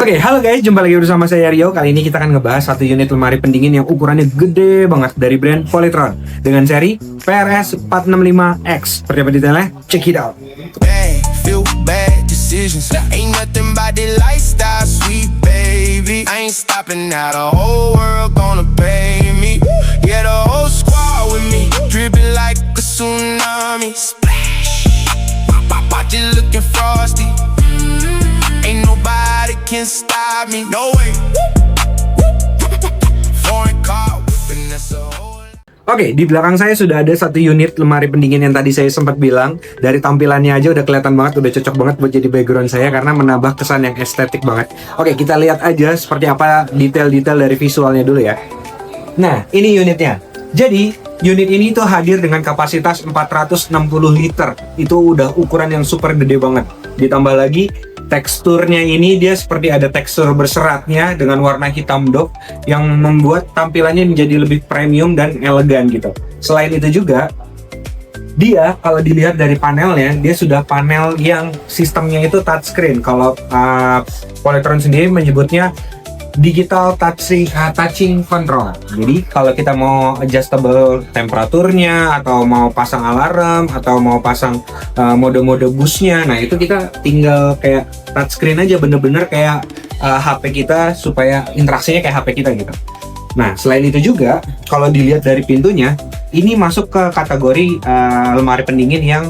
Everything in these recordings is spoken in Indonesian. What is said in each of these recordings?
Oke, halo guys, jumpa lagi bersama saya Rio. Kali ini kita akan ngebahas satu unit lemari pendingin yang ukurannya gede banget dari brand Polytron dengan seri PRS 465X. Seperti apa detailnya? Check it out. Feel bad decisions. Ain't nothing but the lifestyle, sweet baby. I ain't stopping now, the whole world gonna pay me. Yeah, the whole squad with me, dripping like a tsunami. Splash, my body looking frosty. Ain't nobody can stop me, no way. Foreign car whipping, that's a whole. Oke, di belakang saya sudah ada satu unit lemari pendingin yang tadi saya sempat bilang. Dari tampilannya aja udah kelihatan banget, udah cocok banget buat jadi background saya karena menambah kesan yang estetik banget. Oke, kita lihat aja seperti apa detail-detail dari visualnya dulu ya. Nah, ini unitnya. Jadi, unit ini tuh hadir dengan kapasitas 460 liter. Itu udah ukuran yang super gede banget. Ditambah lagi teksturnya ini dia seperti ada tekstur berseratnya dengan warna hitam doff yang membuat tampilannya menjadi lebih premium dan elegan gitu. Selain itu juga dia kalau dilihat dari panelnya, dia sudah panel yang sistemnya itu touchscreen. Kalau Polytron sendiri menyebutnya digital touching control. Jadi kalau kita mau adjustable temperaturnya atau mau pasang alarm atau mau pasang mode-mode busnya, nah itu kita tinggal kayak touchscreen aja, bener-bener kayak HP kita supaya interaksinya kayak HP kita gitu. Nah selain itu juga kalau dilihat dari pintunya, ini masuk ke kategori lemari pendingin yang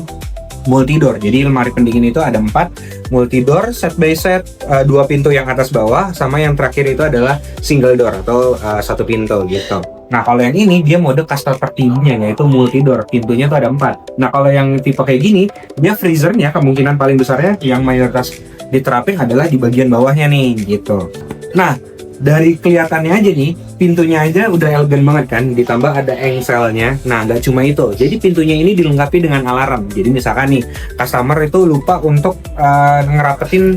multidor. Jadi lemari pendingin itu ada 4 multidor, set by set, 2 pintu yang atas bawah, sama yang terakhir itu adalah single door atau satu pintu gitu. Nah kalau yang ini dia mode custom tertingginya yaitu multidor, pintunya tuh ada 4. Nah kalau yang tipe kayak gini, dia freezernya kemungkinan paling besarnya yang mayoritas diterapin adalah di bagian bawahnya nih gitu. Nah dari kelihatannya aja nih, pintunya aja udah elegan banget kan, ditambah ada engselnya. Nah nggak cuma itu, jadi pintunya ini dilengkapi dengan alarm. Jadi misalkan nih customer itu lupa untuk ngerapetin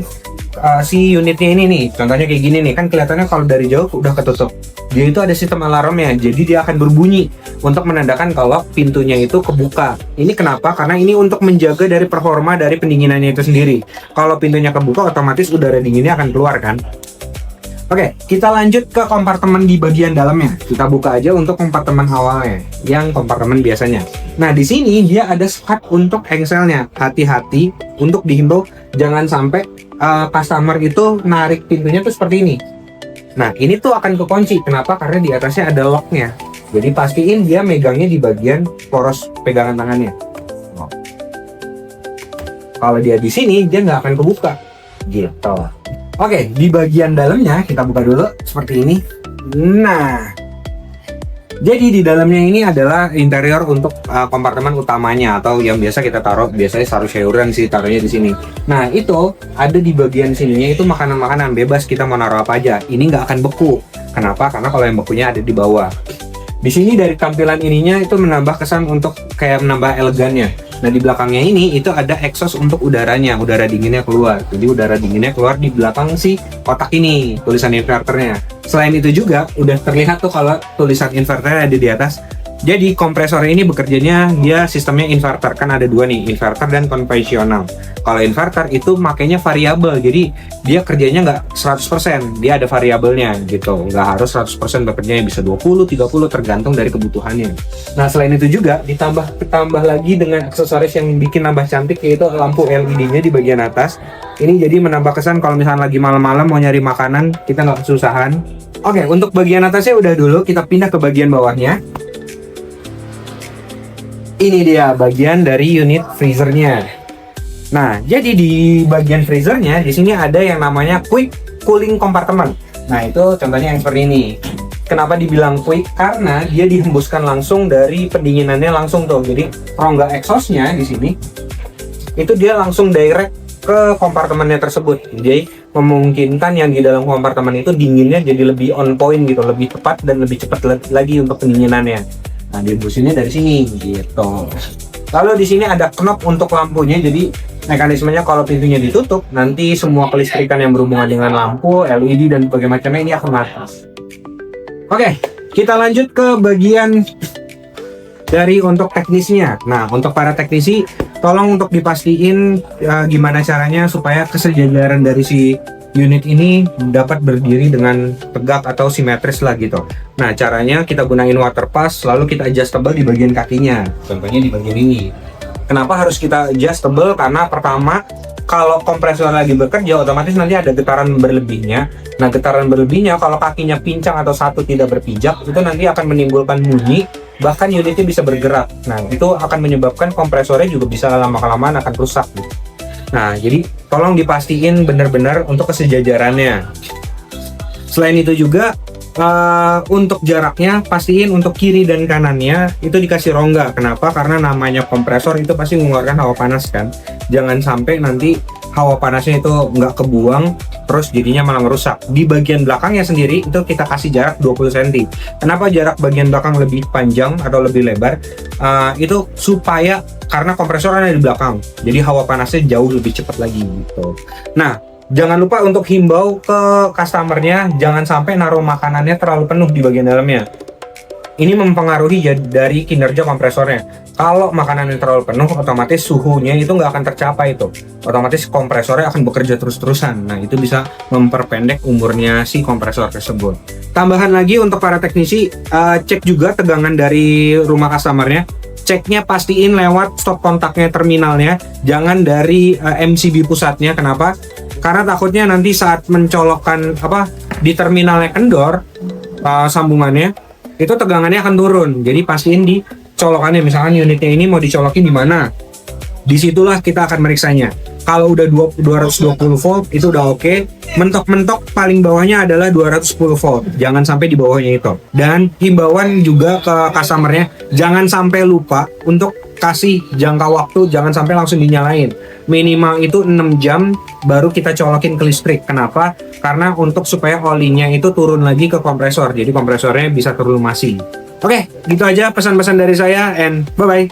si unitnya ini nih, contohnya kayak gini nih, kan kelihatannya kalau dari jauh udah ketutup. Dia itu ada sistem alarmnya, jadi dia akan berbunyi untuk menandakan kalau pintunya itu kebuka. Ini kenapa? Karena ini untuk menjaga dari performa dari pendinginannya itu sendiri. Kalau pintunya kebuka, otomatis udara dinginnya akan keluar kan. Oke, kita lanjut ke kompartemen di bagian dalamnya. Kita buka aja untuk kompartemen awalnya, yang kompartemen biasanya. Nah, di sini dia ada sekat untuk engselnya. Hati-hati untuk dihimbau jangan sampai customer itu narik pintunya tuh seperti ini. Nah, ini tuh akan kekunci. Kenapa? Karena di atasnya ada locknya. Jadi pastiin dia megangnya di bagian poros pegangan tangannya. Oh. Kalau dia di sini, dia nggak akan kebuka. Gitu. Oke, di bagian dalamnya kita buka dulu seperti ini. Nah, jadi di dalamnya ini adalah interior untuk kompartemen utamanya atau yang biasa kita taruh, biasanya taruh sayuran sih taruhnya di sini. Nah, itu ada di bagian sininya itu makanan-makanan bebas, kita mau naruh apa aja. Ini nggak akan beku. Kenapa? Karena kalau yang bekunya ada di bawah. Di sini dari tampilan ininya itu menambah kesan untuk kayak menambah elegannya. Nah di belakangnya ini itu ada exhaust untuk udaranya, udara dinginnya keluar. Jadi udara dinginnya keluar di belakang si kotak ini, tulisan inverternya. Selain itu juga udah terlihat tuh kalau tulisan inverternya ada di atas. Jadi kompresor ini bekerjanya dia sistemnya inverter, kan ada 2 nih, inverter dan konvensional. Kalau inverter itu makanya variabel, jadi dia kerjanya nggak 100%, dia ada variabelnya gitu, nggak harus 100% bekerjanya, bisa 20, 30 tergantung dari kebutuhannya. Nah selain itu juga ditambah lagi dengan aksesoris yang bikin nambah cantik, yaitu lampu LED-nya di bagian atas. Ini jadi menambah kesan kalau misalnya lagi malam-malam mau nyari makanan, kita nggak kesusahan. Oke, untuk bagian atasnya udah dulu, kita pindah ke bagian bawahnya. Ini dia bagian dari unit freezernya. Nah, jadi di bagian freezernya di sini ada yang namanya quick cooling compartment. Nah, itu contohnya yang seperti ini. Kenapa dibilang quick? Karena dia dihembuskan langsung dari pendinginannya langsung tuh. Jadi rongga exhaustnya di sini itu dia langsung direct ke kompartemennya tersebut. Jadi memungkinkan yang di dalam kompartemen itu dinginnya jadi lebih on point gitu, lebih tepat dan lebih cepat lagi untuk pendinginannya. Nah, diembusinnya dari sini gitu. Lalu di sini ada knob untuk lampunya. Jadi mekanismenya kalau pintunya ditutup, nanti semua kelistrikan yang berhubungan dengan lampu, LED dan berbagai macamnya ini akan mati. Oke, kita lanjut ke bagian dari untuk teknisnya. Nah, untuk para teknisi, tolong untuk dipastiin gimana caranya supaya kesejajaran dari si unit ini dapat berdiri dengan tegak atau simetris lah gitu. Nah, caranya kita gunain water pass, lalu kita adjustable di bagian kakinya. Contohnya di bagian ini. Kenapa harus kita adjustable? Karena pertama, kalau kompresor lagi bekerja, otomatis nanti ada getaran berlebihnya. Nah, getaran berlebihnya kalau kakinya pincang atau satu tidak berpijak, itu nanti akan menimbulkan bunyi, bahkan unitnya bisa bergerak. Nah, itu akan menyebabkan kompresornya juga bisa lama-kelamaan akan rusak. Nah, jadi tolong dipastiin benar-benar untuk kesejajarannya. Selain itu juga, untuk jaraknya pastiin untuk kiri dan kanannya itu dikasih rongga. Kenapa? Karena namanya kompresor itu pasti mengeluarkan hawa panas kan. Jangan sampai nanti hawa panasnya itu nggak kebuang terus jadinya malah merusak. Di bagian belakangnya sendiri itu kita kasih jarak 20 cm. Kenapa jarak bagian belakang lebih panjang atau lebih lebar? Itu supaya karena kompresor ada di belakang, jadi hawa panasnya jauh lebih cepat lagi gitu. Nah, jangan lupa untuk himbau ke customernya, jangan sampai naruh makanannya terlalu penuh di bagian dalamnya. Ini mempengaruhi dari kinerja kompresornya. Kalau makanannya terlalu penuh, otomatis suhunya itu nggak akan tercapai itu. Otomatis kompresornya akan bekerja terus-terusan. Nah, itu bisa memperpendek umurnya si kompresor tersebut. Tambahan lagi untuk para teknisi, cek juga tegangan dari rumah customernya. Ceknya pastiin lewat stop kontaknya terminalnya, jangan dari MCB pusatnya. Kenapa? Karena takutnya nanti saat mencolokkan di terminalnya kendor sambungannya, itu tegangannya akan turun. Jadi pastiin di colokannya, misalkan unitnya ini mau dicolokin di mana, disitulah kita akan meriksanya. Kalau udah 220 volt itu udah oke. Mentok-mentok paling bawahnya adalah 210 volt, jangan sampai di bawahnya itu. Dan himbauan juga ke customernya, jangan sampai lupa untuk kasih jangka waktu, jangan sampai langsung dinyalain. Minimal itu 6 jam baru kita colokin ke listrik. Kenapa? Karena untuk supaya olinya itu turun lagi ke kompresor, jadi kompresornya bisa terlumasi. Oke, gitu aja pesan-pesan dari saya, and bye-bye.